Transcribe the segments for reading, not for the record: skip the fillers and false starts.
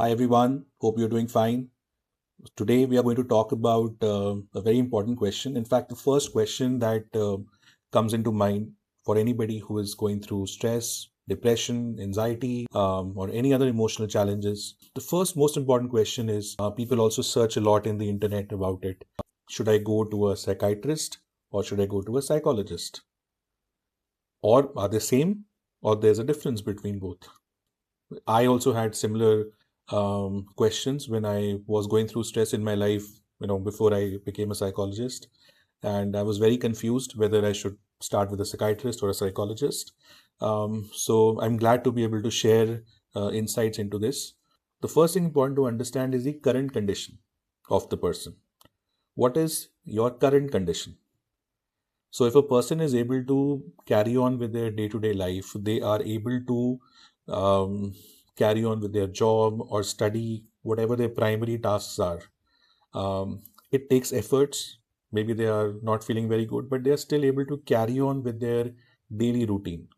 Hi everyone, hope you're doing fine. Today we are going to talk about a very important question. In fact, the first question that comes into mind for anybody who is going through stress, depression, anxiety, or any other emotional challenges. The first most important question is people also search a lot in the internet about it. Should I go to a psychiatrist or should I go to a psychologist? Or are they same or there's a difference between both? I also had similar questions when I was going through stress in my life, before I became a psychologist. And I was very confused whether I should start with a psychiatrist or a psychologist. So I'm glad to be able to share insights into this. The first thing important to understand is the current condition of the person. What is your current condition? So if a person is able to carry on with their day-to-day life, they are able to carry on with their job or study, whatever their primary tasks are. It takes efforts. Maybe they are not feeling very good, but they are still able to carry on with their daily routine.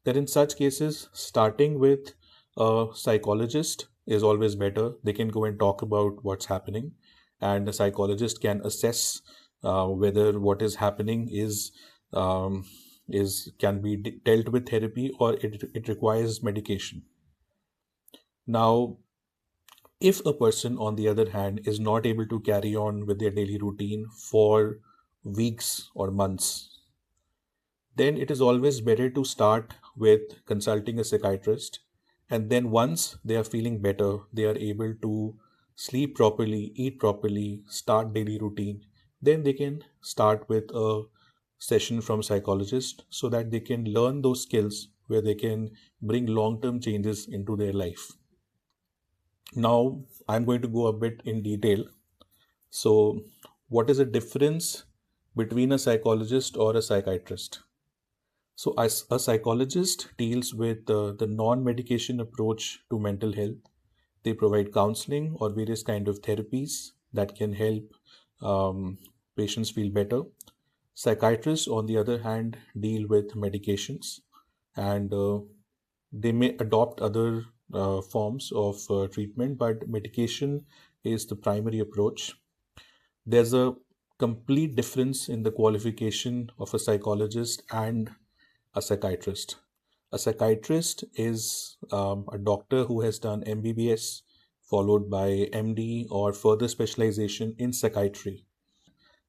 Then in such cases, starting with a psychologist is always better. They can go and talk about what's happening, and the psychologist can assess whether what is happening um, is can be dealt with therapy or it requires medication. Now, if a person, on the other hand, is not able to carry on with their daily routine for weeks or months, then it is always better to start with consulting a psychiatrist. And then once they are feeling better, they are able to sleep properly, eat properly, start daily routine, then they can start with a session from psychologist so that they can learn those skills where they can bring long-term changes into their life. Now, I'm going to go a bit in detail. So, what is the difference between a psychologist or a psychiatrist? So, as a psychologist deals with the non-medication approach to mental health. They provide counseling or various kind of therapies that can help patients feel better. Psychiatrists, on the other hand, deal with medications, and they may adopt other forms of treatment, but medication is the primary approach. There's a complete difference in the qualification of a psychologist and a psychiatrist. A psychiatrist is a doctor who has done MBBS followed by MD or further specialization in psychiatry.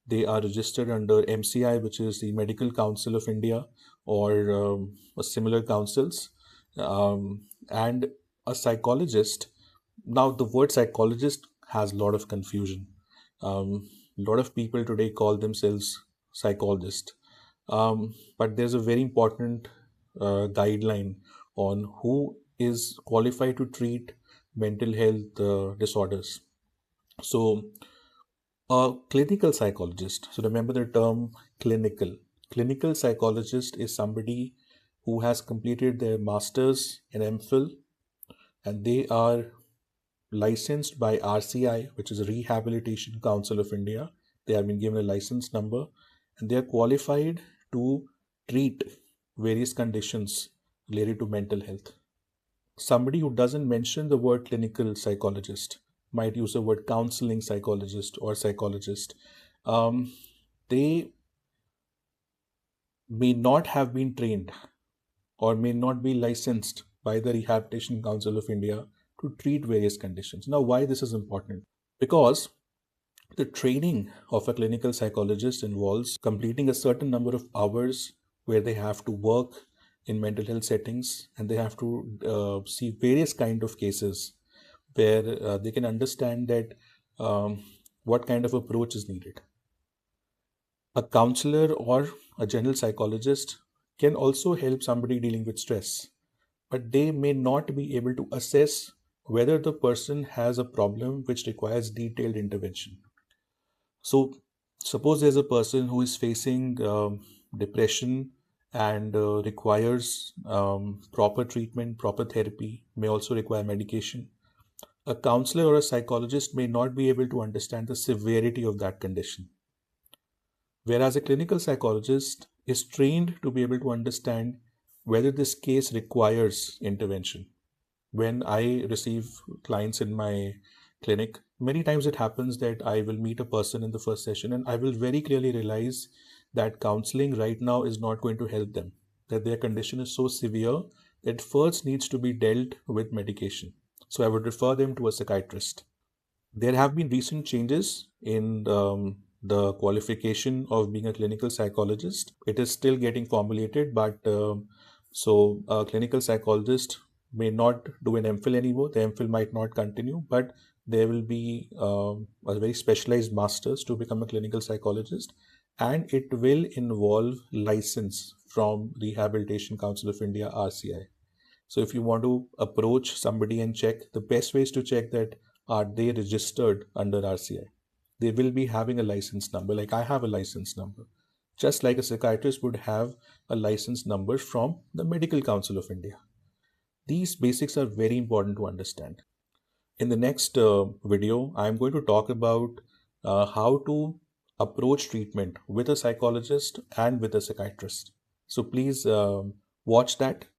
They are registered under MCI, which is the Medical Council of India, or similar councils. And a psychologist, now the word psychologist has a lot of confusion. A lot of people today call themselves psychologist. But there's a very important guideline on who is qualified to treat mental health disorders. So, a clinical psychologist, so remember the term clinical. Clinical psychologist is somebody who has completed their master's in MPhil, and they are licensed by RCI, which is Rehabilitation Council of India. They have been given a license number and they are qualified to treat various conditions related to mental health. Somebody who doesn't mention the word clinical psychologist might use the word counseling psychologist or psychologist. They may not have been trained or may not be licensed by the Rehabilitation Council of India to treat various conditions. Now, why this is important? Because the training of a clinical psychologist involves completing a certain number of hours where they have to work in mental health settings and they have to see various kind of cases where they can understand that what kind of approach is needed. A counselor or a general psychologist can also help somebody dealing with stress, but they may not be able to assess whether the person has a problem which requires detailed intervention. So, suppose there's a person who is facing depression and requires proper treatment, proper therapy, may also require medication. A counselor or a psychologist may not be able to understand the severity of that condition. Whereas a clinical psychologist is trained to be able to understand whether this case requires intervention. when I receive clients in my clinic, many times it happens that I will meet a person in the first session and I will very clearly realize that counseling right now is not going to help them, that their condition is so severe that first needs to be dealt with medication. So I would refer them to a psychiatrist. There have been recent changes in the qualification of being a clinical psychologist. It is still getting formulated, but so a clinical psychologist may not do an MPhil anymore. The MPhil might not continue, but there will be a very specialized masters to become a clinical psychologist, and it will involve license from Rehabilitation Council of India (RCI). So if you want to approach somebody and check, the best ways to check that are they registered under RCI. They will be having a license number, like I have a license number, just like a psychiatrist would have a license number from the Medical Council of India. These basics are very important to understand. In the next video, I'm going to talk about how to approach treatment with a psychologist and with a psychiatrist. So please watch that.